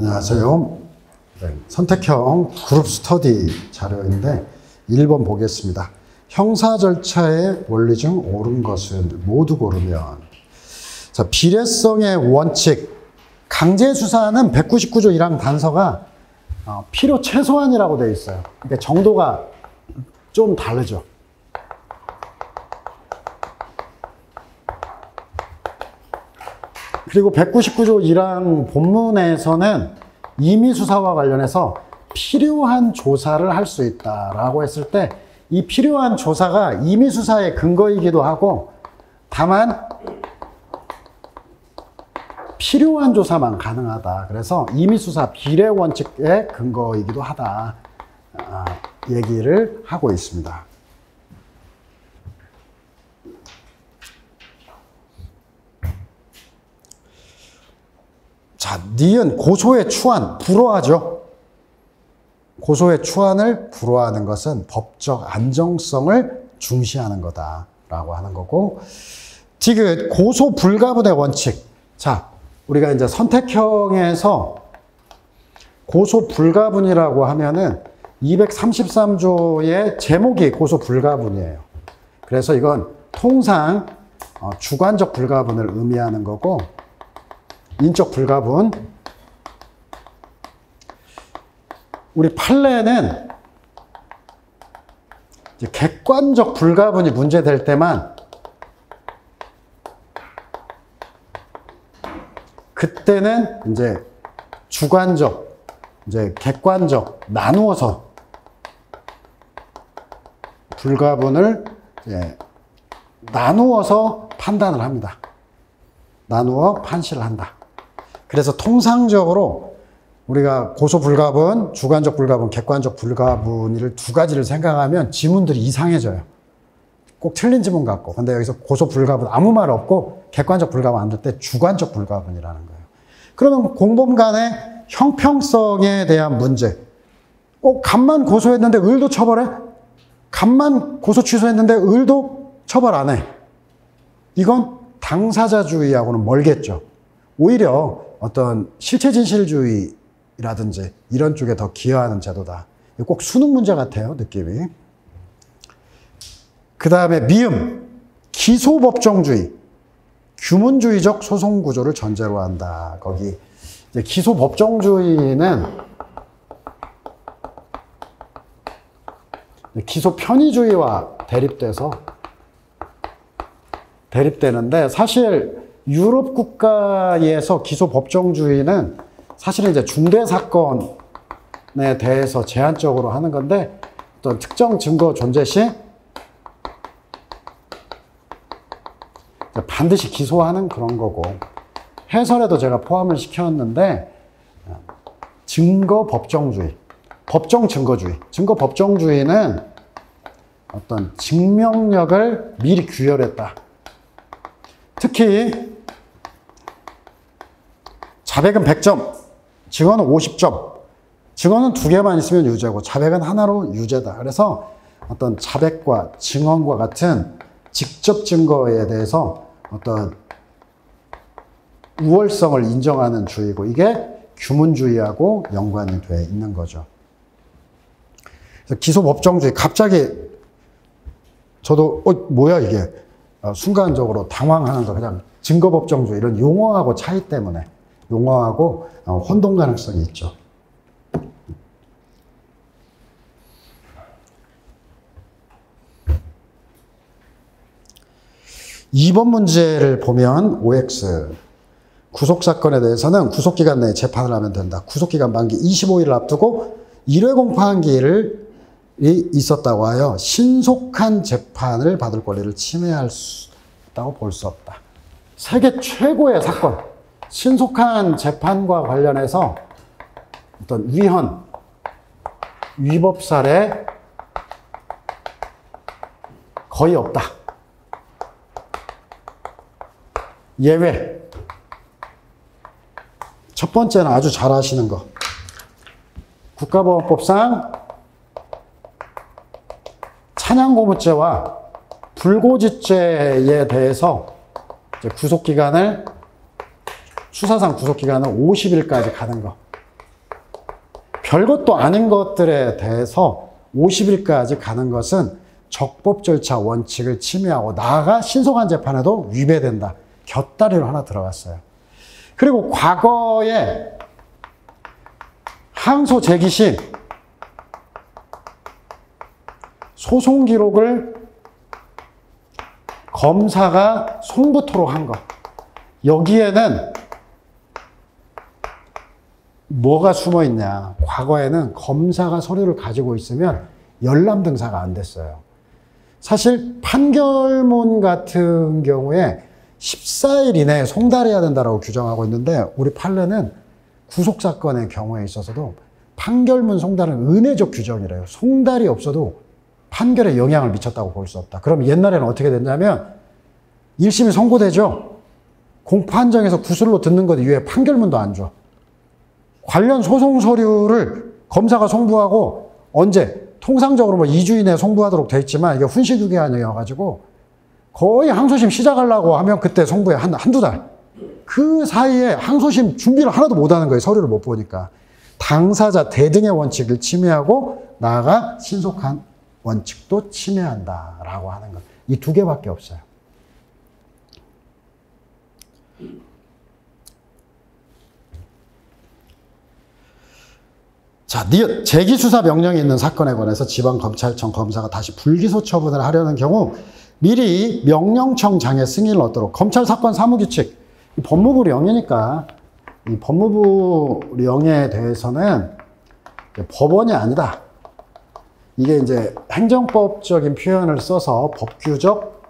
안녕하세요. 네, 선택형 그룹 스터디 자료인데 1번 보겠습니다. 형사 절차의 원리 중 옳은 것을 모두 고르면. 자, 비례성의 원칙. 강제수사는 199조 1항 단서가 필요 최소한이라고 되어 있어요. 그러니까 정도가 좀 다르죠. 그리고 199조 1항 본문에서는 임의수사와 관련해서 필요한 조사를 할 수 있다라고 했을 때 이 필요한 조사가 임의수사의 근거이기도 하고 다만 필요한 조사만 가능하다. 그래서 임의수사 비례원칙의 근거이기도 하다. 얘기를 하고 있습니다. 자, 니은 고소의 추한, 불허하죠. 고소의 추한을 불허하는 것은 법적 안정성을 중시하는 거다라고 하는 거고, 디귿 고소 불가분의 원칙. 자, 우리가 이제 선택형에서 고소 불가분이라고 하면은 233조의 제목이 고소 불가분이에요. 그래서 이건 통상 주관적 불가분을 의미하는 거고, 인적 불가분. 우리 판례는 이제 객관적 불가분이 문제될 때만 그때는 이제 주관적, 이제 객관적 나누어서 불가분을 이제 나누어서 판단을 합니다. 나누어 판시를 한다. 그래서 통상적으로 우리가 고소 불가분, 주관적 불가분, 객관적 불가분을 두 가지를 생각하면 지문들이 이상해져요. 꼭 틀린 지문 같고. 근데 여기서 고소 불가분 아무 말 없고 객관적 불가분 안 될 때 주관적 불가분이라는 거예요. 그러면 공범 간의 형평성에 대한 문제. 간만 고소했는데 을도 처벌해? 간만 고소 취소했는데 을도 처벌 안 해. 이건 당사자주의하고는 멀겠죠. 오히려 어떤 실체진실주의라든지 이런 쪽에 더 기여하는 제도다. 꼭 수능 문제 같아요, 느낌이. 그 다음에 미음, 기소법정주의. 규문주의적 소송구조를 전제로 한다. 거기 이제 기소법정주의는 기소편의주의와 대립되는데, 사실 유럽 국가에서 기소법정주의는 사실은 이제 중대사건에 대해서 제한적으로 하는 건데, 어떤 특정 증거 존재 시 반드시 기소하는 그런 거고, 해설에도 제가 포함을 시켰는데, 증거법정주의, 법정증거주의. 증거법정주의는 어떤 증명력을 미리 규율했다. 특히 자백은 100점, 증언은 50점. 증언은 2개만 있으면 유죄고 자백은 하나로 유죄다. 그래서 어떤 자백과 증언과 같은 직접 증거에 대해서 어떤 우월성을 인정하는 주의고, 이게 규문주의하고 연관이 돼 있는 거죠. 그래서 기소법정주의, 갑자기 저도 뭐야 이게, 순간적으로 당황하는 거. 그냥 증거법정주의 이런 용어하고 차이 때문에, 용어하고 혼동 가능성이 있죠. (2번) 문제를 보면 OX 구속사건에 대해서는 구속기간 내에 재판을 하면 된다. 구속기간 만기 25일을 앞두고 1회 공판기일이 있었다고 하여 신속한 재판을 받을 권리를 침해할 수 있다고 볼 수 없다. 세계 최고의 사건, 신속한 재판과 관련해서 어떤 위헌, 위법 사례 거의 없다. 예외. 첫 번째는 아주 잘 아시는 거. 국가보안법상 찬양고무죄와 불고지죄에 대해서 구속기간을, 수사상 구속기간을 50일까지 가는 거. 별것도 아닌 것들에 대해서 50일까지 가는 것은 적법 절차 원칙을 침해하고 나아가 신속한 재판에도 위배된다. 곁다리로 하나 들어갔어요. 그리고 과거에 항소 제기 시 소송 기록을 검사가 송부토록 한 것. 여기에는 뭐가 숨어 있냐. 과거에는 검사가 서류를 가지고 있으면 열람 등사가 안 됐어요. 사실 판결문 같은 경우에 14일 이내에 송달해야 된다고 규정하고 있는데 우리 판례는 구속사건의 경우에 있어서도 판결문 송달은 은혜적 규정이래요. 송달이 없어도 판결에 영향을 미쳤다고 볼 수 없다. 그럼 옛날에는 어떻게 됐냐면 1심이 선고되죠. 공판정에서 구술로 듣는 것 이외에 판결문도 안 줘. 관련 소송 서류를 검사가 송부하고 언제? 통상적으로 뭐 2주 이내에 송부하도록 돼 있지만 이게 훈시유기한이어가지고 거의 항소심 시작하려고 하면 그때 송부해 한두 달. 그 사이에 항소심 준비를 하나도 못하는 거예요. 서류를 못 보니까. 당사자 대등의 원칙을 침해하고 나아가 신속한 원칙도 침해한다라고 하는 것. 이 두 개밖에 없어요. 자, 니은 재기수사 명령이 있는 사건에 관해서 지방검찰청 검사가 다시 불기소 처분을 하려는 경우 미리 명령청장의 승인을 얻도록 검찰사건 사무규칙, 법무부령이니까 이 법무부령에 대해서는 법원이 아니다. 이게 이제 행정법적인 표현을 써서 법규적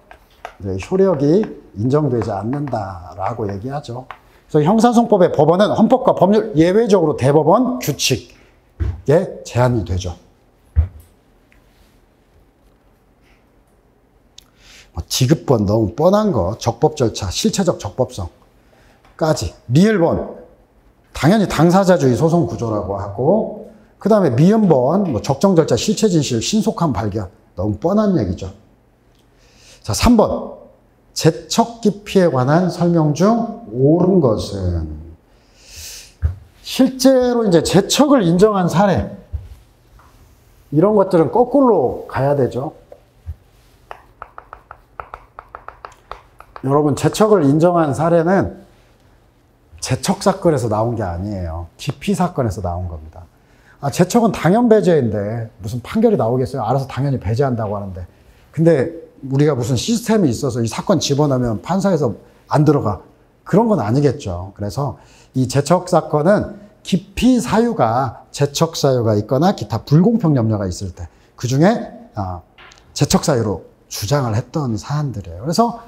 효력이 인정되지 않는다라고 얘기하죠. 그래서 형사소송법의 법원은 헌법과 법률 예외적으로 대법원 규칙 에 제한이 되죠. 지급번 너무 뻔한 거, 적법 절차, 실체적 적법성까지. 미을번 당연히 당사자주의 소송 구조라고 하고, 그 다음에 미음번 뭐 적정 절차, 실체 진실, 신속한 발견 너무 뻔한 얘기죠. 자, 3번 재척 기피에 관한 설명 중 옳은 것은 실제로 이제 재척을 인정한 사례, 이런 것들은 거꾸로 가야 되죠. 여러분, 재척을 인정한 사례는 재척 사건에서 나온 게 아니에요. 기피 사건에서 나온 겁니다. 아, 재척은 당연 배제인데 무슨 판결이 나오겠어요? 알아서 당연히 배제한다고 하는데. 근데 우리가 무슨 시스템이 있어서 이 사건 집어넣으면 판사에서 안 들어가. 그런 건 아니겠죠. 그래서 이 재척 사건은 기피 사유가, 재척 사유가 있거나 기타 불공평 염려가 있을 때 그 중에 재척 사유로 주장을 했던 사안들이에요. 그래서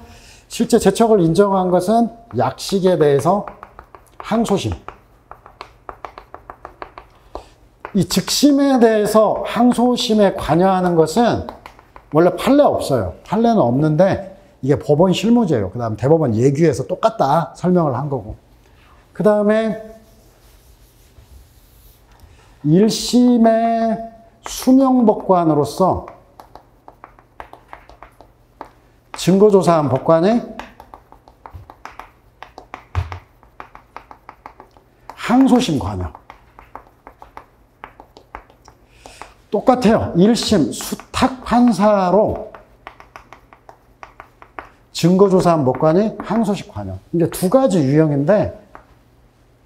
실제 재척을 인정한 것은 약식에 대해서 항소심. 이 즉심에 대해서 항소심에 관여하는 것은 원래 판례 없어요. 판례는 없는데 이게 법원 실무제예요. 그 다음 대법원 예규에서 똑같다 설명을 한 거고. 그 다음에 1심의 수명법관으로서 증거조사한 법관이 항소심 관여. 똑같아요. 1심 수탁판사로 증거조사한 법관이 항소심 관여. 이제 두 가지 유형인데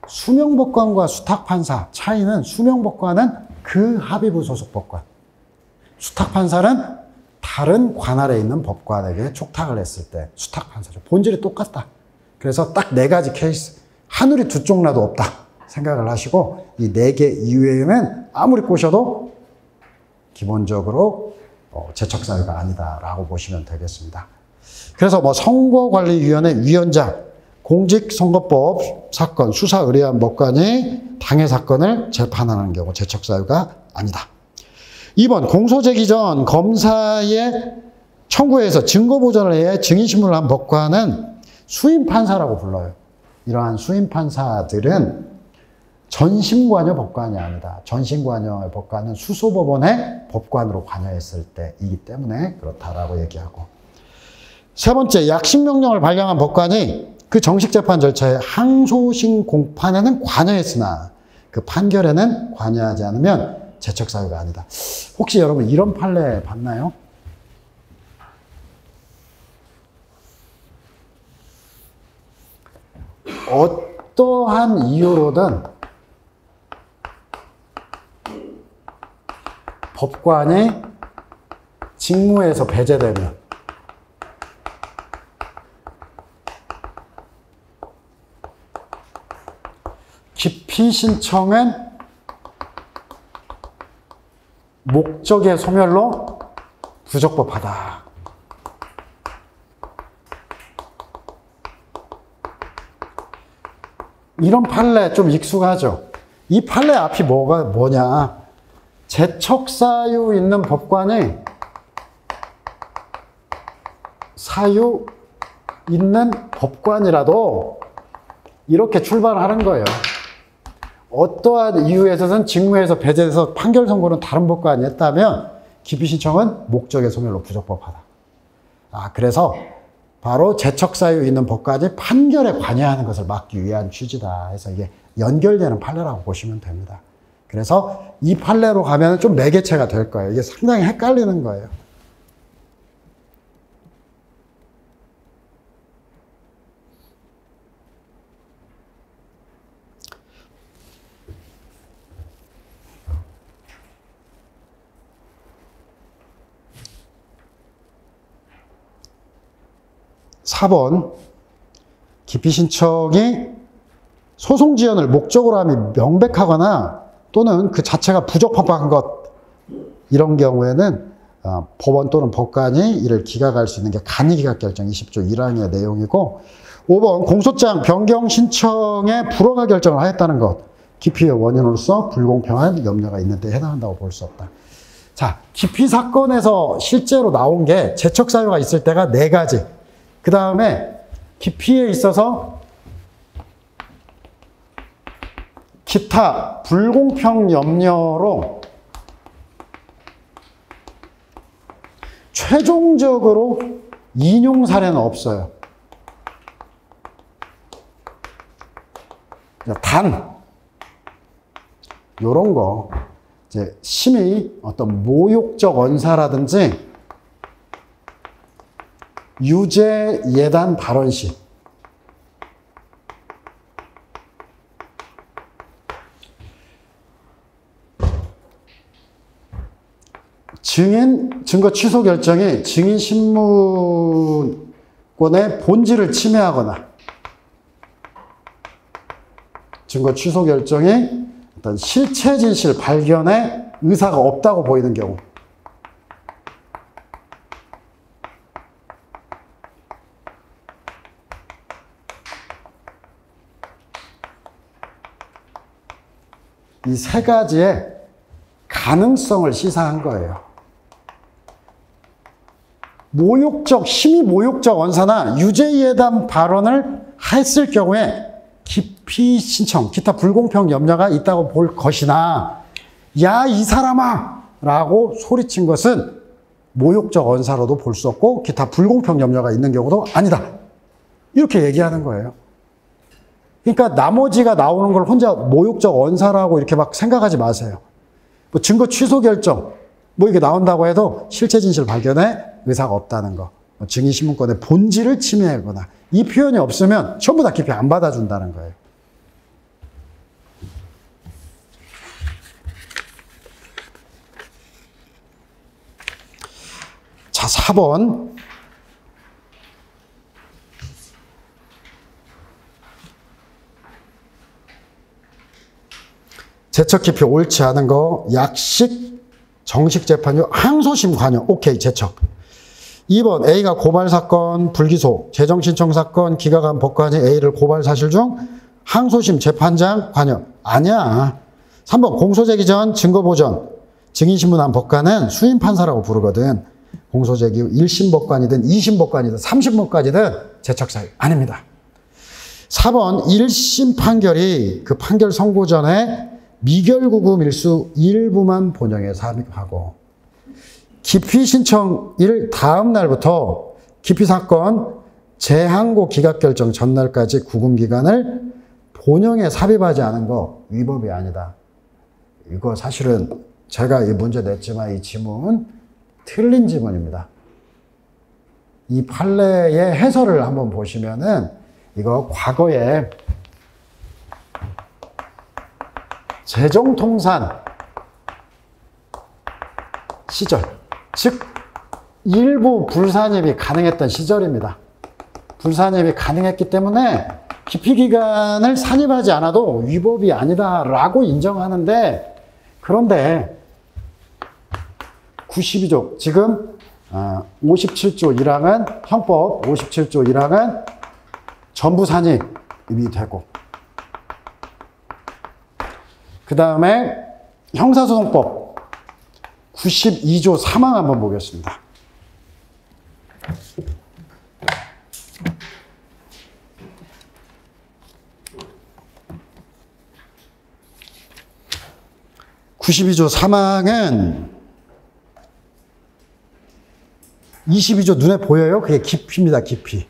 수명법관과 수탁판사 차이는 수명법관은 그 합의부 소속 법관, 수탁판사는 다른 관할에 있는 법관에게 촉탁을 했을 때 수탁판사죠. 본질이 똑같다. 그래서 딱 네 가지 케이스, 하늘이 두 쪽 나도 없다 생각을 하시고 이 네 개 이외에는 아무리 꼬셔도 기본적으로 재척사유가 아니다라고 보시면 되겠습니다. 그래서 뭐 선거관리위원회 위원장, 공직선거법 사건 수사 의뢰한 법관이 당해 사건을 재판하는 경우 재척 사유가 아니다. 2번 공소제기 전 검사의 청구해서 증거보전을 해 증인신문을 한 법관은 수임판사라고 불러요. 이러한 수임판사들은 전심관여 법관이 아니다. 전심관여 법관은 수소법원의 법관으로 관여했을 때이기 때문에 그렇다라고 얘기하고. 세 번째, 약식명령을 발령한 법관이 그 정식 재판 절차에 항소심 공판에는 관여했으나 그 판결에는 관여하지 않으면 제척 사유가 아니다. 혹시 여러분 이런 판례 봤나요? 어떠한 이유로든 법관이 직무에서 배제되면 기피 신청은 목적의 소멸로 부적법하다. 이런 판례 좀 익숙하죠? 이 판례 앞이 뭐냐? 제척사유 있는 법관이 사유 있는 법관이라도 이렇게 출발하는 거예요. 어떠한 이유에서든 직무에서 배제돼서 판결 선고는 다른 법관이 했다면 기피 신청은 목적의 소멸로 부적법하다. 그래서 바로 제척사유 있는 법관이 판결에 관여하는 것을 막기 위한 취지다 해서 이게 연결되는 판례라고 보시면 됩니다. 그래서 이 판례로 가면 좀 매개체가 될 거예요. 이게 상당히 헷갈리는 거예요. (4번) 기피 신청이 소송 지연을 목적으로 함이 명백하거나 또는 그 자체가 부적법한 것, 이런 경우에는 법원 또는 법관이 이를 기각할 수 있는 게 간이기각 결정 20조 1항의 내용이고, 5번 공소장 변경 신청에 불허가 결정을 하였다는 것, 기피의 원인으로서 불공평한 염려가 있는데 해당한다고 볼 수 없다. 자, 기피 사건에서 실제로 나온 게 제척 사유가 있을 때가 4가지. 그 다음에 기피에 있어서 기타 불공평 염려로 최종적으로 인용 사례는 없어요. 단 요런 거 이제 심히 어떤 모욕적 언사라든지 유죄 예단 발언 시 증거 취소 결정이 증인 신문권의 본질을 침해하거나 증거 취소 결정이 어떤 실체 진실 발견에 의사가 없다고 보이는 경우, 이 3가지의 가능성을 시사한 거예요. 심히 모욕적 언사나 유죄예단 발언을 했을 경우에 기피 신청, 기타 불공평 염려가 있다고 볼 것이나, 야, 이 사람아! 라고 소리친 것은 모욕적 언사로도 볼 수 없고, 기타 불공평 염려가 있는 경우도 아니다. 이렇게 얘기하는 거예요. 그러니까 나머지가 나오는 걸 혼자 모욕적 언사라고 이렇게 막 생각하지 마세요. 뭐 증거 취소 결정, 뭐 이게 나온다고 해도 실체 진실 발견에 의사가 없다는 거, 증인 신문권의 본질을 침해하거나, 이 표현이 없으면 전부 다 기피 안 받아준다는 거예요. 자, 4번. 제척 기피 옳지 않은 거, 약식, 정식 재판요, 항소심 관여, 오케이, 제척. 2번, A가 고발 사건, 불기소, 재정 신청 사건, 기각한 법관이 A를 고발 사실 중 항소심 재판장 관여. 아니야. 3번, 공소 제기 전 증거 보전, 증인 신문한 법관은 수임 판사라고 부르거든. 공소 제기 후 1심 법관이든 2심 법관이든 3심 법관이든 제척 사유 아닙니다. 4번, 1심 판결이 그 판결 선고 전에 미결구구 밀수 일부만 본영해서 하고, 기피 신청일 다음 날부터 기피 사건 재항고 기각 결정 전날까지 구금 기간을 본형에 삽입하지 않은 거 위법이 아니다. 이거 사실은 제가 이 문제 냈지만 이 지문 틀린 지문입니다. 이 판례의 해설을 한번 보시면은 이거 과거에 재정통산 시절, 즉 일부 불산입이 가능했던 시절입니다. 불산입이 가능했기 때문에 기피기간을 산입하지 않아도 위법이 아니다라고 인정하는데, 그런데 92조, 지금 57조 1항은 형법 57조 1항은 전부 산입이 되고, 그 다음에 형사소송법 92조 3항 한번 보겠습니다. (92조 3항은) 22조 눈에 보여요? 그게 기피입니다. 기피.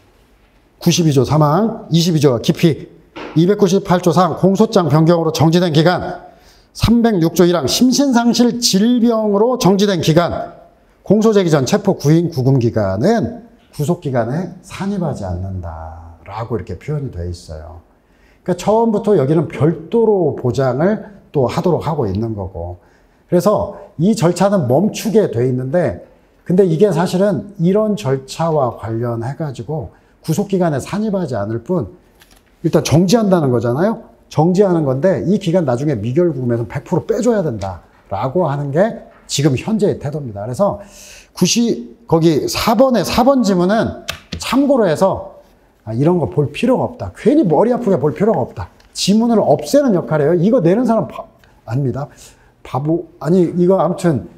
92조 3항 22조가 기피. 298조 4항 공소장 변경으로 정지된 기간. 306조 1항 심신상실 질병으로 정지된 기간. 공소제기 전 체포 구인 구금 기간은 구속기간에 산입하지 않는다라고 이렇게 표현이 되어 있어요. 그러니까 처음부터 여기는 별도로 보장을 또 하도록 하고 있는 거고, 그래서 이 절차는 멈추게 돼 있는데, 근데 이게 사실은 이런 절차와 관련해 가지고 구속기간에 산입하지 않을 뿐 일단 정지한다는 거잖아요. 정지하는 건데 이 기간 나중에 미결구금에서 100% 빼줘야 된다라고 하는 게 지금 현재의 태도입니다. 그래서 거기 4번의 4번 지문은 참고로 해서 이런 거 볼 필요가 없다. 괜히 머리 아프게 볼 필요가 없다. 지문을 없애는 역할이에요. 이거 내는 사람 아닙니다. 바보. 아니, 이거 아무튼,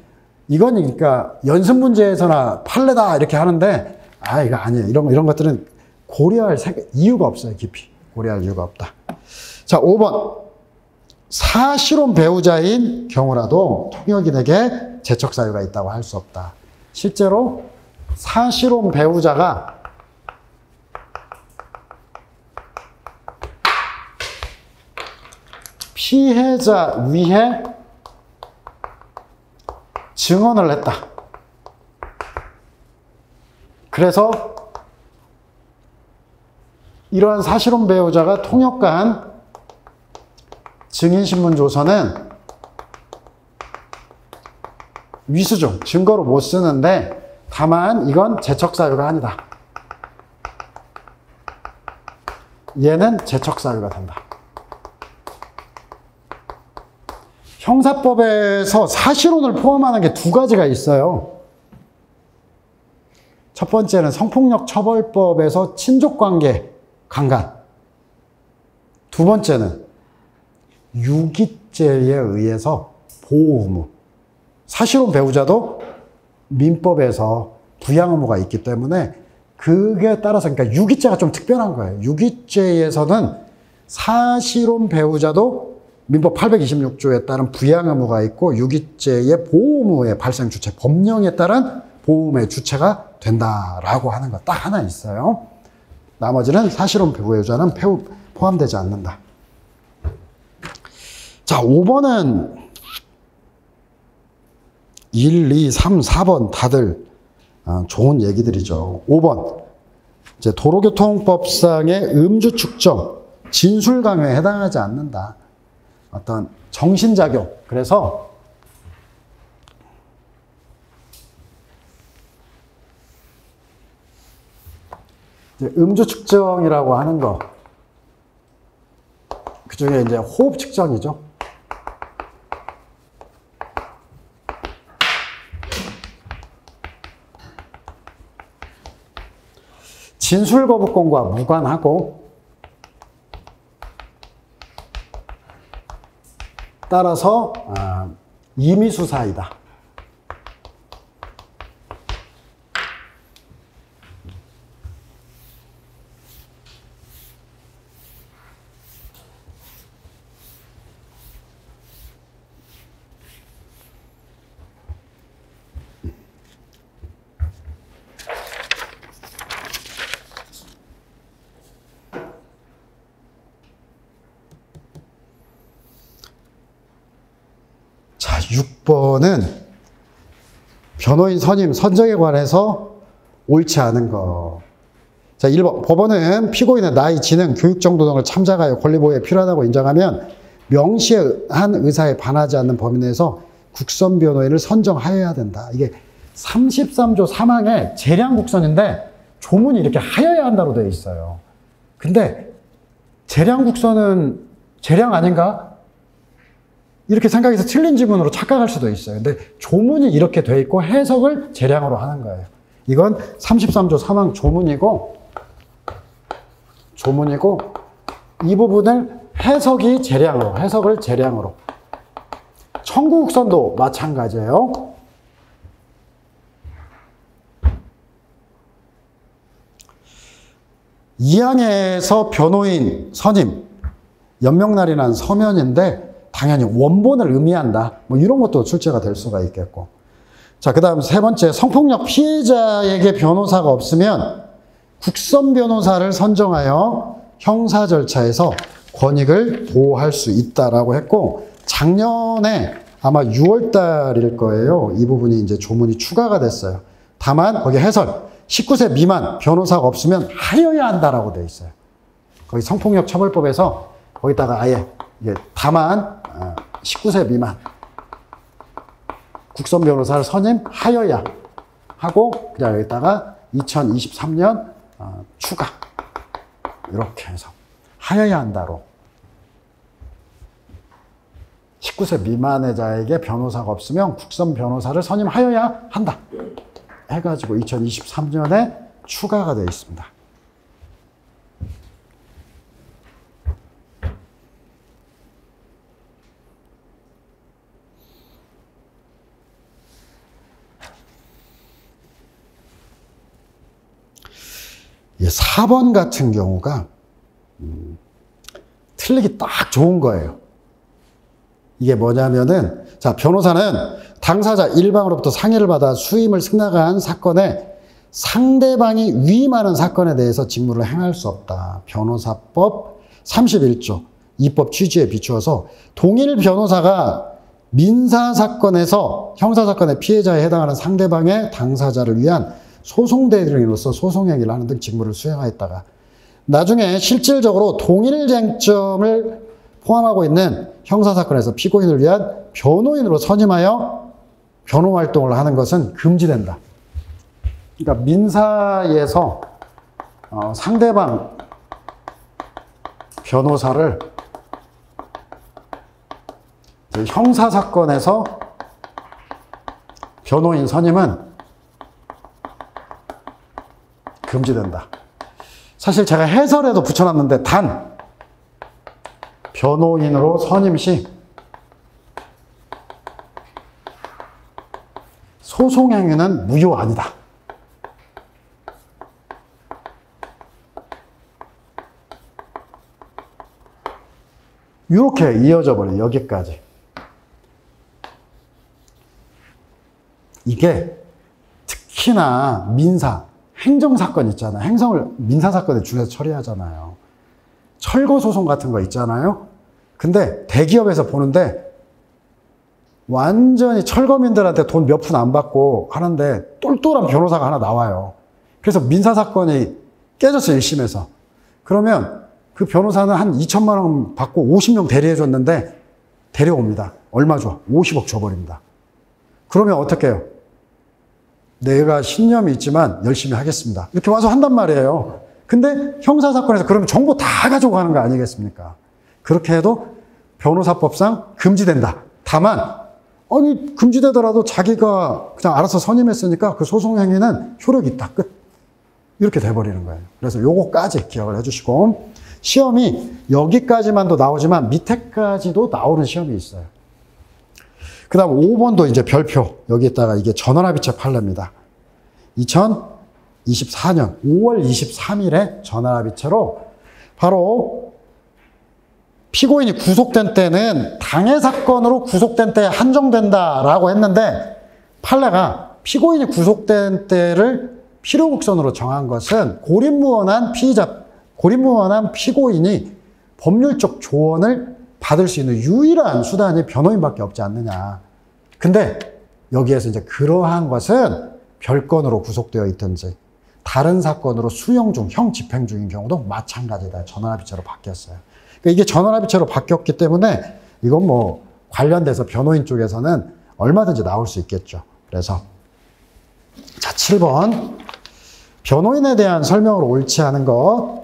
이건 그러니까 연습 문제에서나 판례다 이렇게 하는데, 이거 아니에요. 이런 것들은 고려할 이유가 없어요. 깊이. 고려할 이유가 없다. 자, 5번. 사실혼 배우자인 경우라도 통역인에게 재척 사유가 있다고 할 수 없다. 실제로 사실혼 배우자가 피해자 위에 증언을 했다. 그래서 이러한 사실혼 배우자가 통역한 증인신문조서는 위수중, 증거로 못 쓰는데, 다만 이건 재척사유가 아니다. 얘는 재척사유가 된다. 형사법에서 사실혼을 포함하는 게 두 가지가 있어요. 첫 번째는 성폭력 처벌법에서 친족관계 강간. 두 번째는 유기죄에 의해서 보호 의무. 사실혼 배우자도 민법에서 부양 의무가 있기 때문에 그게 따라서, 그러니까 유기죄가 좀 특별한 거예요. 유기죄에서는 사실혼 배우자도 민법 826조에 따른 부양 의무가 있고, 유기죄의 보호 의무의 발생 주체, 법령에 따른 보호 의무의 주체가 된다라고 하는 거 딱 하나 있어요. 나머지는 사실혼 배우자는 포함되지 않는다. 자, 5번은 1, 2, 3, 4번 다들 좋은 얘기들이죠. 5번. 이제 도로교통법상의 음주 측정, 진술 강요에 해당하지 않는다. 어떤 정신작용. 그래서 이제 음주 측정이라고 하는 거, 그 중에 이제 호흡 측정이죠. 진술 거부권과 무관하고, 따라서 임의수사이다. 6번은 변호인 선임 선정에 관해서 옳지 않은 거. 자, 1번. 법원은 피고인의 나이, 지능, 교육 정도 등을 참작하여 권리보호에 필요하다고 인정하면 명시한 의사에 반하지 않는 범위 내에서 국선 변호인을 선정하여야 된다. 이게 33조 3항에 재량 국선인데 조문이 이렇게 하여야 한다로 되어 있어요. 근데 재량 국선은 재량 아닌가? 이렇게 생각해서 틀린 지문으로 착각할 수도 있어요. 근데 조문이 이렇게 돼 있고 해석을 재량으로 하는 거예요. 이건 33조 3항 조문이고 이 부분을 해석을 재량으로. 청구국선도 마찬가지예요. 이 항에서 변호인 선임, 연명날이란 서면인데 당연히 원본을 의미한다. 뭐 이런 것도 출제가 될 수가 있겠고. 자, 그 다음 세 번째, 성폭력 피해자에게 변호사가 없으면 국선 변호사를 선정하여 형사 절차에서 권익을 보호할 수 있다라고 했고, 작년에 아마 6월 달일 거예요. 이 부분이 이제 조문이 추가가 됐어요. 다만 거기 해설, 19세 미만 변호사가 없으면 하여야 한다라고 되어 있어요. 거기 성폭력 처벌법에서 거기다가 아예 이게 다만 19세 미만 국선 변호사를 선임하여야 하고 그냥 여기다가 2023년 추가 이렇게 해서 하여야 한다로 19세 미만의 자에게 변호사가 없으면 국선 변호사를 선임하여야 한다 해가지고 2023년에 추가가 되어 있습니다. 예, 4번 같은 경우가 틀리기 딱 좋은 거예요. 이게 뭐냐면은, 자, 변호사는 당사자 일방으로부터 상의를 받아 수임을 승낙한 사건에 상대방이 위임하는 사건에 대해서 직무를 행할 수 없다. 변호사법 31조 입법 취지에 비추어서 동일 변호사가 민사사건에서 형사사건의 피해자에 해당하는 상대방의 당사자를 위한 소송 대리인으로서 소송행위를 하는 등 직무를 수행하였다가 나중에 실질적으로 동일 쟁점을 포함하고 있는 형사사건에서 피고인을 위한 변호인으로 선임하여 변호활동을 하는 것은 금지된다. 그러니까 민사에서 상대방 변호사를 형사사건에서 변호인 선임은 금지된다. 사실 제가 해설에도 붙여놨는데 단 변호인으로 선임 시 소송행위는 무효아니다. 이렇게 이어져 버려요. 여기까지. 이게 특히나 민사, 행정사건 있잖아요. 행성을 민사사건에 중에서 처리하잖아요. 철거소송 같은 거 있잖아요. 근데 대기업에서 보는데 완전히 철거민들한테 돈 몇 푼 안 받고 하는데 똘똘한 변호사가 하나 나와요. 그래서 민사사건이 깨졌어요. 1심에서. 그러면 그 변호사는 한 2천만 원 받고 50명 대리해줬는데 데려옵니다. 얼마 줘? 50억 줘버립니다. 그러면 어떻게 해요? 내가 신념이 있지만 열심히 하겠습니다. 이렇게 와서 한단 말이에요. 근데 형사사건에서 그러면 정보 다 가지고 가는 거 아니겠습니까? 그렇게 해도 변호사법상 금지된다. 다만 아니 금지되더라도 자기가 그냥 알아서 선임했으니까 그 소송행위는 효력이 있다. 끝. 이렇게 돼버리는 거예요. 그래서 요거까지 기억을 해주시고 시험이 여기까지만도 나오지만 밑에까지도 나오는 시험이 있어요. 그 다음 5번도 이제 별표 여기에다가 이게 전원합의체 판례입니다. 2024년 5월 23일에 전원합의체로 바로 피고인이 구속된 때는 당해 사건으로 구속된 때에 한정된다라고 했는데 판례가 피고인이 구속된 때를 필요국선으로 정한 것은 고립무원한 피고인이 법률적 조언을 받을 수 있는 유일한 수단이 변호인밖에 없지 않느냐. 근데 여기에서 이제 그러한 것은 별건으로 구속되어 있든지 다른 사건으로 수용 중, 형 집행 중인 경우도 마찬가지다. 전원합의체로 바뀌었어요. 그러니까 이게 전원합의체로 바뀌었기 때문에 이건 뭐 관련돼서 변호인 쪽에서는 얼마든지 나올 수 있겠죠. 그래서 자, 7번. 변호인에 대한 설명으로 옳지 않은 것.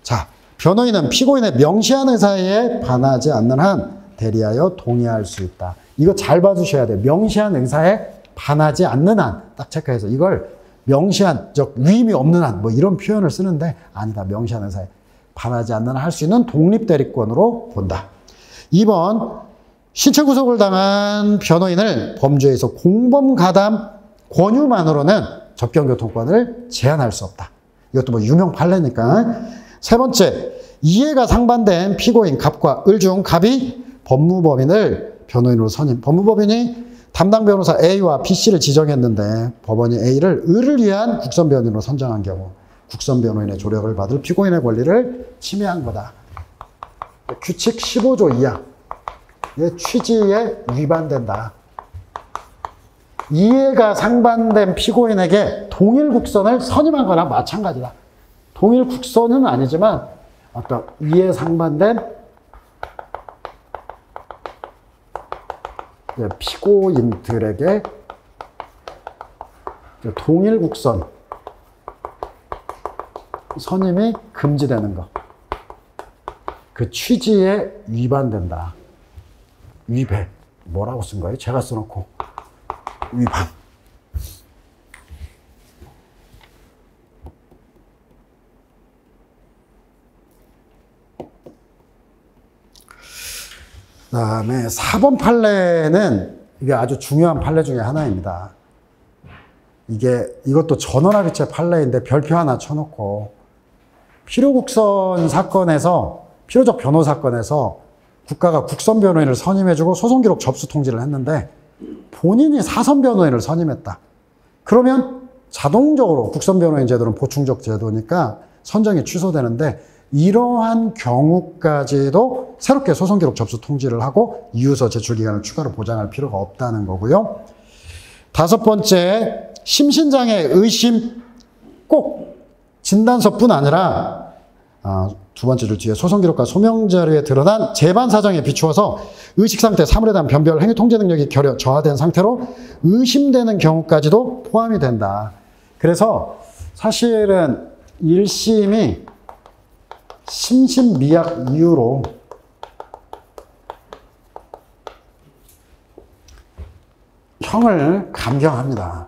자, 변호인은 피고인의 명시한 의사에 반하지 않는 한 대리하여 동의할 수 있다. 이거 잘 봐주셔야 돼요. 명시한 의사에 반하지 않는 한. 딱 체크해서 이걸 명시한, 즉 위임이 없는 한, 뭐 이런 표현을 쓰는데 아니다. 명시한 의사에 반하지 않는 한 할 수 있는 독립대리권으로 본다. 2번. 신체 구속을 당한 변호인을 범죄에서 공범가담 권유만으로는 접견교통권을 제한할 수 없다. 이것도 뭐 유명 판례니까. 세 번째, 이해가 상반된 피고인 갑과 을 중 갑이 법무법인을 변호인으로 선임. 법무법인이 담당 변호사 A와 B씨를 지정했는데 법원이 A를 을을 위한 국선 변호인으로 선정한 경우 국선 변호인의 조력을 받을 피고인의 권리를 침해한 거다. 규칙 15조 이하의 취지에 위반된다. 이해가 상반된 피고인에게 동일 국선을 선임한 거나 마찬가지다. 동일 국선은 아니지만 어떤 이해 상반된 피고인들에게 동일 국선 선임이 금지되는 것. 그 취지에 위반된다. 위배. 뭐라고 쓴 거예요? 제가 써놓고. 위반. 그 다음에 4번 판례는 이게 아주 중요한 판례 중에 하나입니다. 이것도 전원합의체 판례인데 별표 하나 쳐놓고 필요국선 사건에서, 필요적 변호 사건에서 국가가 국선 변호인을 선임해주고 소송기록 접수 통지를 했는데 본인이 사선 변호인을 선임했다. 그러면 자동적으로 국선 변호인 제도는 보충적 제도니까 선정이 취소되는데 이러한 경우까지도 새롭게 소송기록 접수 통지를 하고 이유서 제출 기간을 추가로 보장할 필요가 없다는 거고요. 5번째, 심신장애 의심 꼭 진단서뿐 아니라 2번째 줄 뒤에 소송기록과 소명자료에 드러난 재반 사정에 비추어서 의식상태, 사물에 대한 변별, 행위 통제 능력이 결여 저하된 상태로 의심되는 경우까지도 포함이 된다. 그래서 사실은 1심이 심신미약 이유로 형을 감경합니다.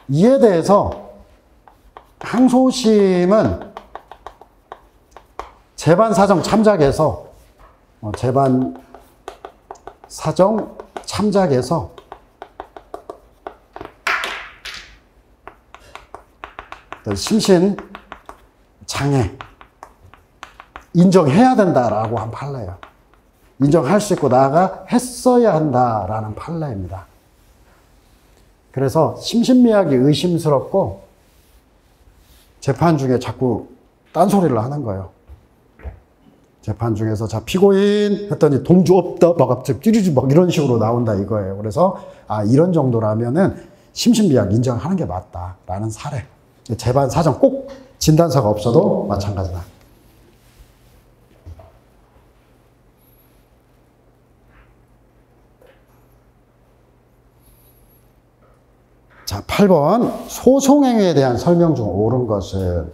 이에 대해서 항소심은 재반 사정 참작에서 심신 장애 인정해야 된다라고 한 판례예요. 인정할 수 있고 나아가 했어야 한다라는 판례입니다. 그래서 심신미약이 의심스럽고 재판 중에 자꾸 딴소리를 하는 거예요. 재판 중에서 자 피고인 했더니 동조 없다 막 갑자기 찌르지 막 이런 식으로 나온다 이거예요. 그래서 이런 정도라면은 심신미약 인정하는 게 맞다라는 사례. 재반 사정 꼭 진단서가 없어도 마찬가지다. 자, 8번. 소송행위에 대한 설명 중 옳은 것은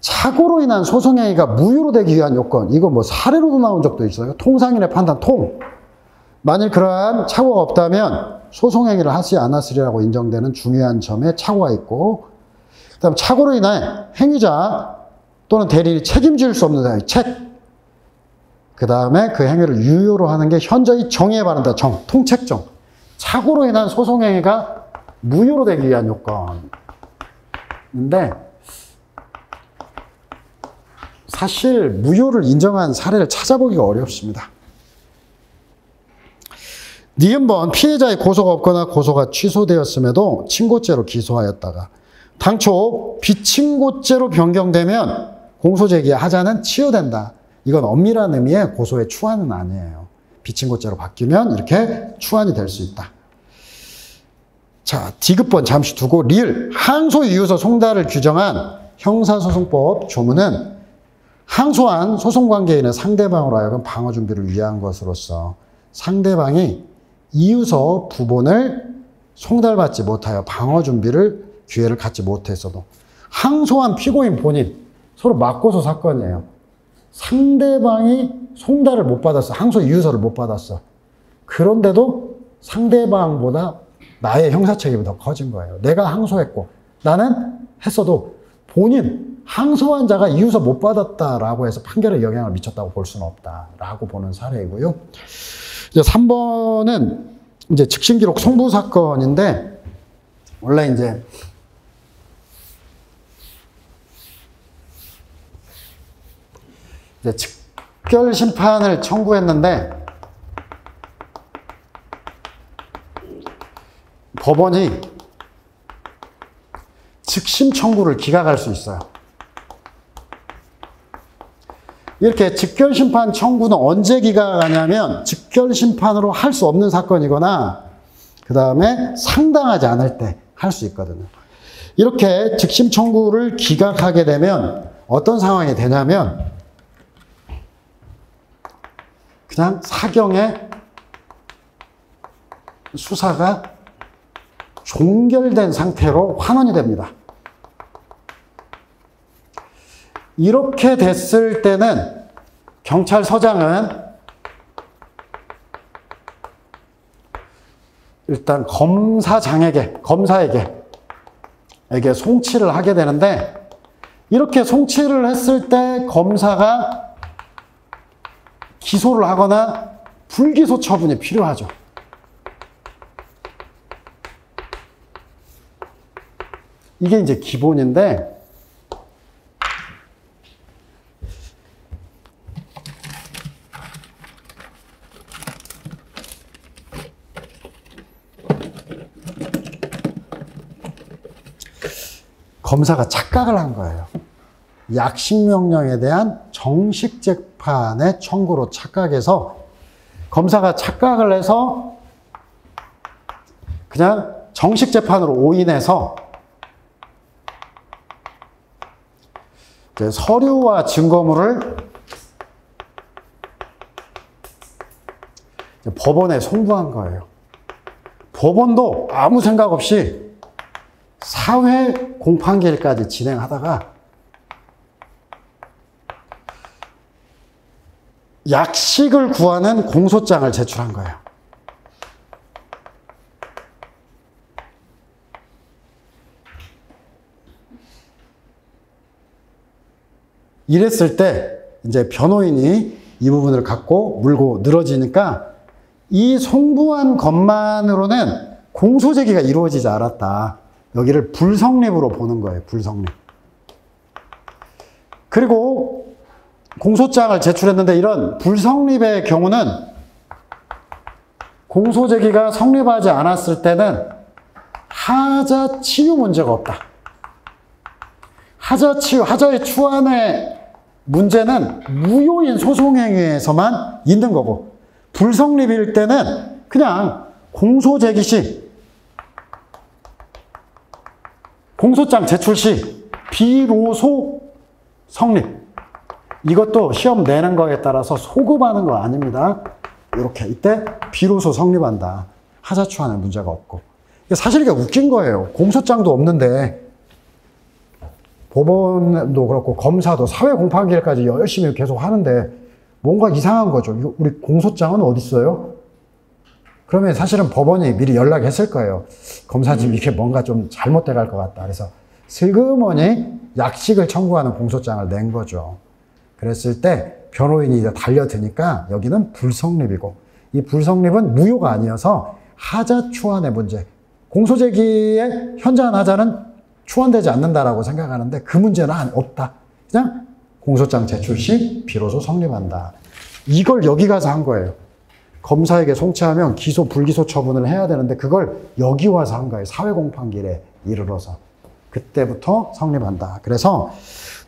착오로 인한 소송행위가 무효로 되기 위한 요건. 이거 뭐 사례로도 나온 적도 있어요. 통상인의 판단, 만일 그러한 착오가 없다면 소송행위를 하지 않았으리라고 인정되는 중요한 점에 착오가 있고, 그 다음 착오로 인해 행위자 또는 대리인이 책임질 수 없는 행위, 그 다음에 그 행위를 유효로 하는 게 현저히 정의에 바른다. 통책정. 착오로 인한 소송행위가 무효로 되기 위한 요건인데 사실 무효를 인정한 사례를 찾아보기가 어렵습니다. 니은번 피해자의 고소가 없거나 고소가 취소되었음에도 친고죄로 기소하였다가 당초 비친고죄로 변경되면 공소제기의 하자는 치유된다. 이건 엄밀한 의미의 고소의 추하는 아니에요. 비친고죄로 바뀌면 이렇게 추안이 될 수 있다. 자, 디귿번 잠시 두고 리을 항소 이유서 송달을 규정한 형사소송법 조문은 항소한 소송관계인의 상대방으로 하여금 방어 준비를 위한 것으로서 상대방이 이유서 부본을 송달받지 못하여 방어 준비를 기회를 갖지 못했어도 항소한 피고인 본인 서로 맞고소 사건이에요. 상대방이 송달을 못 받았어. 항소 이유서를 못 받았어. 그런데도 상대방보다 나의 형사 책임이 더 커진 거예요. 내가 항소했고 나는 했어도 본인 항소한 자가 이유서 못 받았다라고 해서 판결에 영향을 미쳤다고 볼 수는 없다라고 보는 사례이고요. 이제 3번은 이제 즉신기록 송부 사건인데 원래 이제 즉결 심판을 청구했는데 법원이 즉심 청구를 기각할 수 있어요. 이렇게 즉결심판 청구는 언제 기각하냐면 즉결심판으로 할 수 없는 사건이거나 그 다음에 상당하지 않을 때 할 수 있거든요. 이렇게 즉심 청구를 기각하게 되면 어떤 상황이 되냐면 그냥 사경의 수사가 종결된 상태로 환원이 됩니다. 이렇게 됐을 때는 경찰서장은 일단 검사에게 송치를 하게 되는데 이렇게 송치를 했을 때 검사가 기소를 하거나 불기소 처분이 필요하죠. 이게 이제 기본인데 검사가 착각을 한 거예요. 약식명령에 대한 정식 재판의 청구로 착각해서 검사가 착각을 해서 그냥 정식 재판으로 오인해서 서류와 증거물을 법원에 송부한 거예요. 법원도 아무 생각 없이 사회 공판기일까지 진행하다가 약식을 구하는 공소장을 제출한 거예요. 이랬을 때 이제 변호인이 이 부분을 갖고 물고 늘어지니까 이 송부한 것만으로는 공소 제기가 이루어지지 않았다. 여기를 불성립으로 보는 거예요. 불성립. 그리고 공소장을 제출했는데 이런 불성립의 경우는 공소 제기가 성립하지 않았을 때는 하자 치유 문제가 없다. 하자의 추안의 문제는 무효인 소송행위에서만 있는 거고 불성립일 때는 그냥 공소 제기 시 공소장 제출 시 비로소 성립. 이것도 시험 내는 거에 따라서 소급하는 거 아닙니다. 이렇게 이때 비로소 성립한다. 하자 추안에 문제가 없고. 사실 이게 웃긴 거예요. 공소장도 없는데 법원도 그렇고 검사도 사회 공판기일까지 열심히 계속 하는데 뭔가 이상한 거죠. 이거 우리 공소장은 어디 있어요? 그러면 사실은 법원이 미리 연락했을 거예요. 검사님 이게 뭔가 좀 잘못돼 갈 것 같다. 그래서 슬그머니 약식을 청구하는 공소장을 낸 거죠. 그랬을 때 변호인이 이제 달려드니까 여기는 불성립이고 이 불성립은 무효가 아니어서 하자 추안의 문제. 공소제기의 현저한 하자는 추안되지 않는다라고 생각하는데 그 문제는 없다. 그냥 공소장 제출 시 비로소 성립한다. 이걸 여기 가서 한 거예요. 검사에게 송치하면 기소, 불기소 처분을 해야 되는데 그걸 여기 와서 한 거예요. 사회공판기일에 이르러서. 그때부터 성립한다. 그래서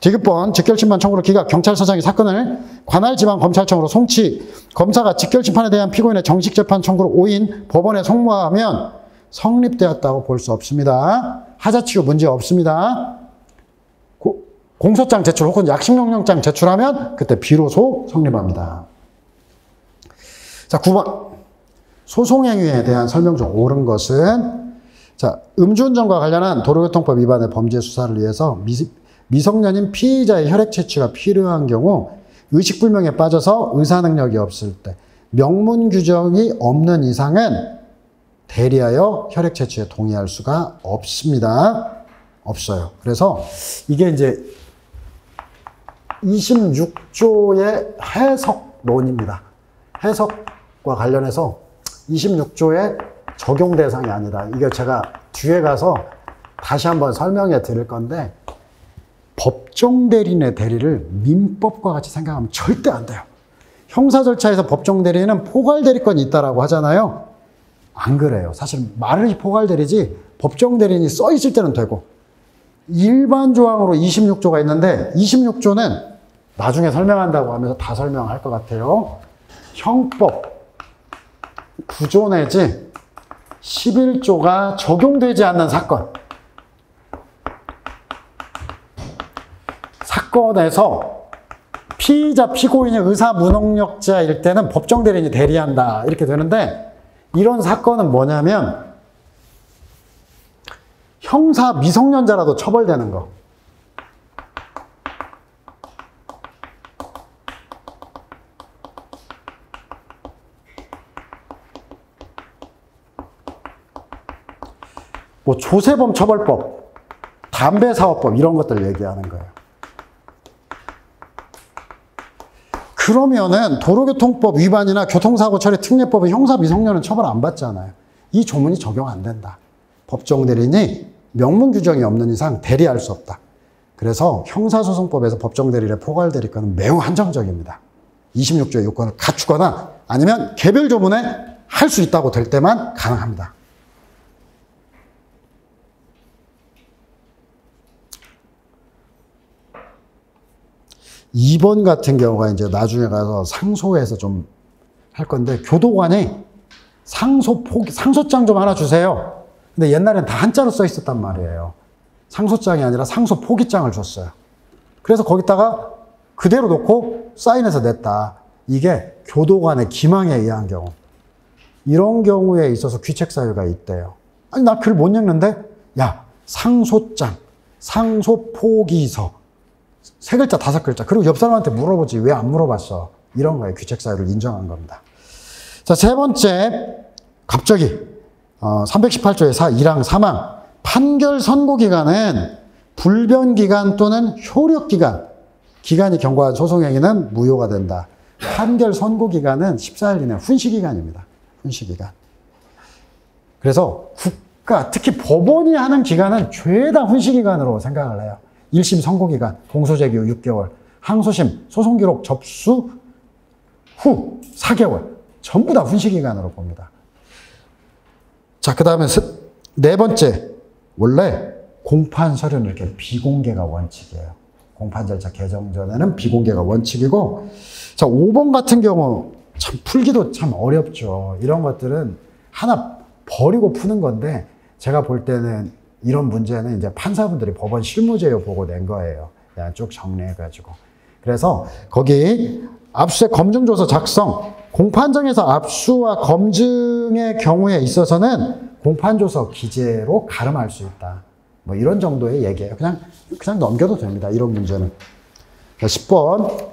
디귿번 직결심판 청구로 기각 경찰서장이 사건을 관할지방검찰청으로 송치, 검사가 직결심판에 대한 피고인의 정식재판 청구로 오인 법원에 송무하면 성립되었다고 볼 수 없습니다. 하자치고 문제 없습니다. 공소장 제출 혹은 약식명령장 제출하면 그때 비로소 성립합니다. 자, 9번. 소송행위에 대한 설명 중 옳은 것은, 자, 음주운전과 관련한 도로교통법 위반의 범죄 수사를 위해서 미성년인 피의자의 혈액 채취가 필요한 경우 의식불명에 빠져서 의사능력이 없을 때 명문 규정이 없는 이상은 대리하여 혈액 채취에 동의할 수가 없습니다. 없어요. 그래서 이게 이제 26조의 해석론입니다. 해석과 관련해서 26조의 적용 대상이 아니다. 이게 제가 뒤에 가서 다시 한번 설명해 드릴 건데, 법정 대리인의 대리를 민법과 같이 생각하면 절대 안 돼요. 형사 절차에서 법정 대리인은 포괄 대리권이 있다라고 하잖아요. 안 그래요. 사실 말이 포괄 대리지 법정 대리인이 써 있을 때는 되고, 일반 조항으로 26조가 있는데 26조는 나중에 설명한다고 하면서 다 설명할 것 같아요. 형법 9조 내지 11조가 적용되지 않는 사건. 사건에서 피의자, 피고인이 의사무능력자일 때는 법정 대리인이 대리한다. 이렇게 되는데, 이런 사건은 뭐냐면 형사 미성년자라도 처벌되는 거. 뭐 조세범 처벌법, 담배사업법 이런 것들 얘기하는 거예요. 그러면은 도로교통법 위반이나 교통사고 처리 특례법은 형사 미성년은 처벌 안 받잖아요. 이 조문이 적용 안 된다. 법정 대리인이 명문 규정이 없는 이상 대리할 수 없다. 그래서 형사소송법에서 법정 대리인의 포괄 대리권은 매우 한정적입니다. 26조의 요건을 갖추거나 아니면 개별 조문에 할 수 있다고 될 때만 가능합니다. 2번 같은 경우가 이제 나중에 가서 상소해서 좀 할 건데, 교도관이 상소장 좀 하나 주세요. 근데 옛날엔 다 한자로 써 있었단 말이에요. 상소장이 아니라 상소 포기장을 줬어요. 그래서 거기다가 그대로 놓고 사인해서 냈다. 이게 교도관의 기망에 의한 경우. 이런 경우에 있어서 귀책 사유가 있대요. 아니, 나 글 못 읽는데? 야, 상소장, 상소 포기서. 3글자, 5글자. 그리고 옆 사람한테 물어보지. 왜 안 물어봤어? 이런 거에 귀책 사유를 인정한 겁니다. 자, 세 번째. 갑자기 318조의 4, 1항 3항. 판결 선고 기간은 불변 기간 또는 효력 기간. 기간이 경과한 소송행위는 무효가 된다. 판결 선고 기간은 14일 이내 훈시 기간입니다. 훈시 기간. 그래서 국가, 특히 법원이 하는 기간은 죄다 훈시 기간으로 생각을 해요. 1심 선고 기간, 공소 제기 후 6개월, 항소심, 소송 기록 접수 후 4개월. 전부 다 훈시 기간으로 봅니다. 자, 그 다음에 네 번째. 원래 공판 서류는 이렇게 비공개가 원칙이에요. 공판 절차 개정 전에는 비공개가 원칙이고, 자, 5번 같은 경우 참 풀기도 참 어렵죠. 이런 것들은 하나 버리고 푸는 건데, 제가 볼 때는 이런 문제는 이제 판사분들이 법원 실무제요 보고 낸 거예요. 그냥 쭉 정리해가지고. 그래서 거기 압수수색 검증조서 작성, 공판정에서 압수와 검증의 경우에 있어서는 공판조서 기재로 가름할 수 있다. 뭐 이런 정도의 얘기예요. 그냥 넘겨도 됩니다. 이런 문제는. 10번.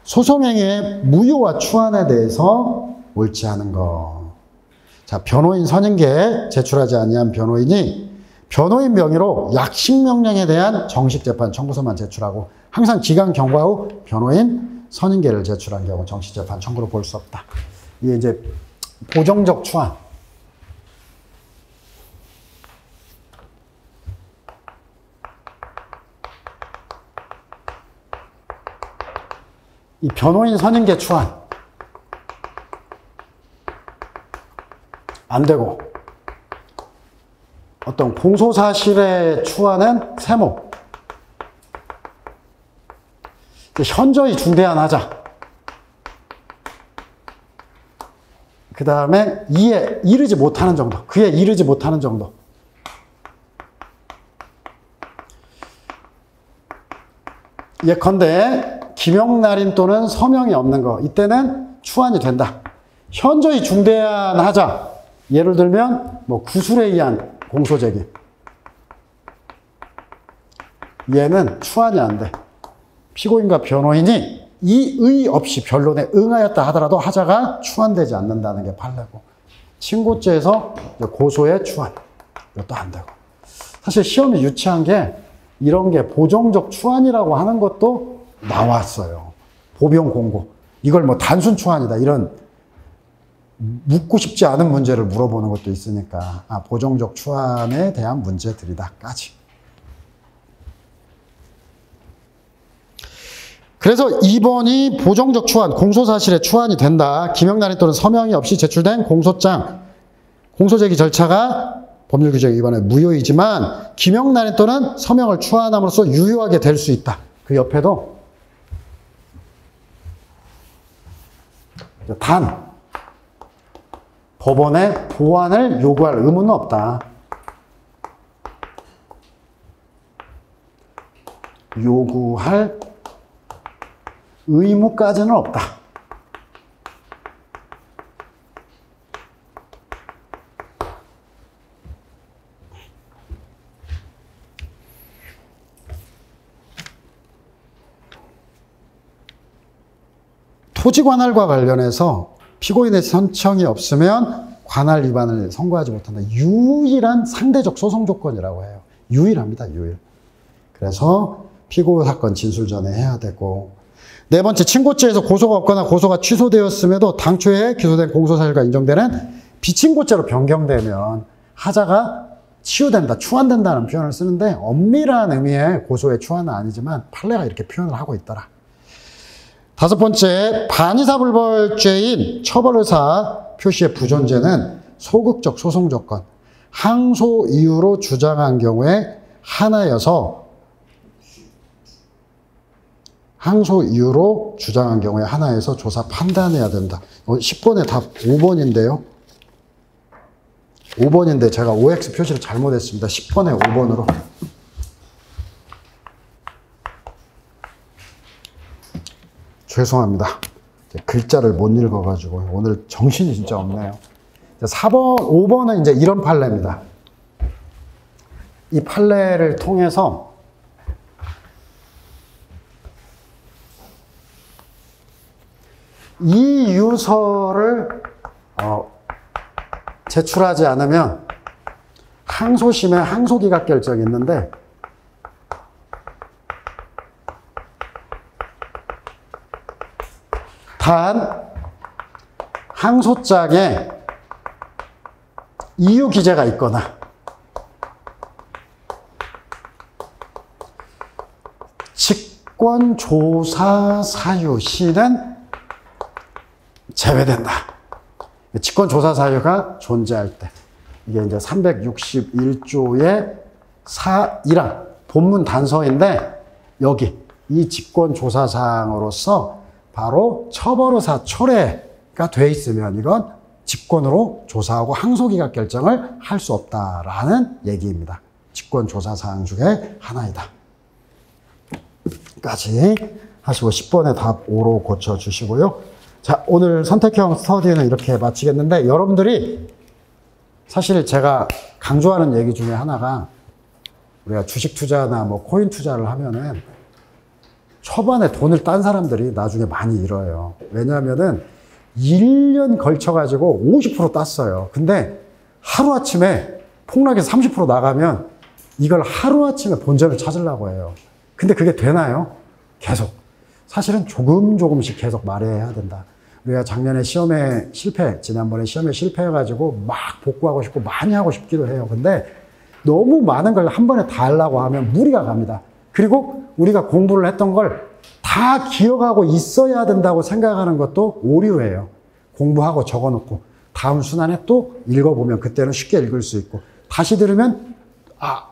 소송행위의 무효와 추안에 대해서 옳지 않은 거. 자, 변호인 선임계 제출하지 아니한 변호인이 변호인 명의로 약식명령에 대한 정식재판 청구서만 제출하고, 항상 기간 경과 후 변호인 선임계를 제출한 경우 정식재판 청구로 볼 수 없다. 이게 이제 보정적 추안. 이 변호인 선임계 추안 안 되고, 어떤 공소사실에 추하는 세모. 현저히 중대한 하자. 그 다음에 이에 이르지 못하는 정도. 그에 이르지 못하는 정도. 예컨대 기명날인 또는 서명이 없는 거. 이때는 추한이 된다. 현저히 중대한 하자. 예를 들면 뭐 구술에 의한 공소제기. 얘는 추한이 안 돼. 피고인과 변호인이 이의 없이 변론에 응하였다 하더라도 하자가 추한되지 않는다는 게 판례고, 친고죄에서 고소의 추한, 이것도 안 되고. 사실 시험이 유치한 게 이런 게 보정적 추한이라고 하는 것도 나왔어요. 보병 공고. 이걸 뭐 단순 추한이다, 이런 묻고 싶지 않은 문제를 물어보는 것도 있으니까, 아, 보정적 추한에 대한 문제들이다까지. 그래서 2번이 보정적 추한, 공소사실의 추한이 된다. 기명날인 또는 서명이 없이 제출된 공소장, 공소제기 절차가 법률 규정 위반의 무효이지만 기명날인 또는 서명을 추한함으로써 유효하게 될 수 있다. 그 옆에도 단 법원에 보완을 요구할 의무는 없다. 요구할 의무까지는 없다. 토지 관할과 관련해서 피고인의 선청이 없으면 관할 위반을 선고하지 못한다. 유일한 상대적 소송 조건이라고 해요. 유일합니다. 유일. 그래서 피고 사건 진술 전에 해야 되고, 네 번째, 친고죄에서 고소가 없거나 고소가 취소되었음에도 당초에 기소된 공소사실과 인정되는 비친고죄로 변경되면 하자가 치유된다, 추한된다는 표현을 쓰는데 엄밀한 의미의 고소의 추한은 아니지만 판례가 이렇게 표현을 하고 있더라. 다섯 번째, 반의사불벌죄인 처벌의사 표시의 부존재는 소극적 소송 조건, 항소 이유로 주장한 경우에 하나여서 항소 이유로 주장한 경우에 하나에서 조사 판단해야 된다. 10번의 답 5번인데요. 5번인데 제가 OX 표시를 잘못했습니다. 10번에 5번으로. 죄송합니다. 글자를 못 읽어가지고 오늘 정신이 진짜 없네요. 4번, 5번은 이제 이런 판례입니다. 이 판례를 통해서 이 유서를 제출하지 않으면 항소심에 항소기각 결정이 있는데, 단 항소장에 이유 기재가 있거나 직권조사 사유 시는 제외된다. 직권조사 사유가 존재할 때. 이게 이제 361조의 4.1항 본문 단서인데, 여기 이 직권조사사항으로서 바로 처벌의사 초래가 돼 있으면 이건 직권으로 조사하고 항소기각 결정을 할 수 없다라는 얘기입니다. 직권조사사항 중에 하나이다. 까지 하시고 10번의 답 5로 고쳐주시고요. 자, 오늘 선택형 스터디는 이렇게 마치겠는데, 여러분들이 사실 제가 강조하는 얘기 중에 하나가, 우리가 주식 투자나 뭐 코인 투자를 하면은 초반에 돈을 딴 사람들이 나중에 많이 잃어요. 왜냐하면은 1년 걸쳐가지고 50% 땄어요. 근데 하루아침에 폭락해서 30% 나가면 이걸 하루아침에 본전을 찾으려고 해요. 근데 그게 되나요? 계속. 사실은 조금씩 계속 말해야 된다. 우리가 작년에 지난번에 시험에 실패해가지고 막 복구하고 싶고 많이 하고 싶기도 해요. 근데 너무 많은 걸 한 번에 다 하려고 하면 무리가 갑니다. 그리고 우리가 공부를 했던 걸 다 기억하고 있어야 된다고 생각하는 것도 오류예요. 공부하고 적어놓고 다음 순환에 또 읽어보면 그때는 쉽게 읽을 수 있고, 다시 들으면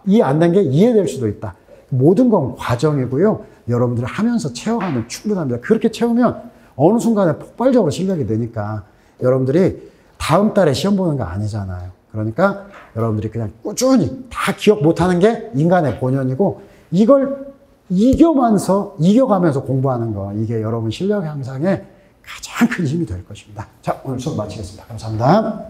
이해 안 된 게 이해될 수도 있다. 모든 건 과정이고요. 여러분들이 하면서 채워가면 충분합니다. 그렇게 채우면 어느 순간에 폭발적으로 실력이 되니까 여러분들이 다음 달에 시험 보는 거 아니잖아요. 그러니까 여러분들이 그냥 꾸준히 다 기억 못하는 게 인간의 본연이고 이걸 이겨가면서 공부하는 거 이게 여러분 실력 향상에 가장 큰 힘이 될 것입니다. 자, 오늘 수업 마치겠습니다. 감사합니다.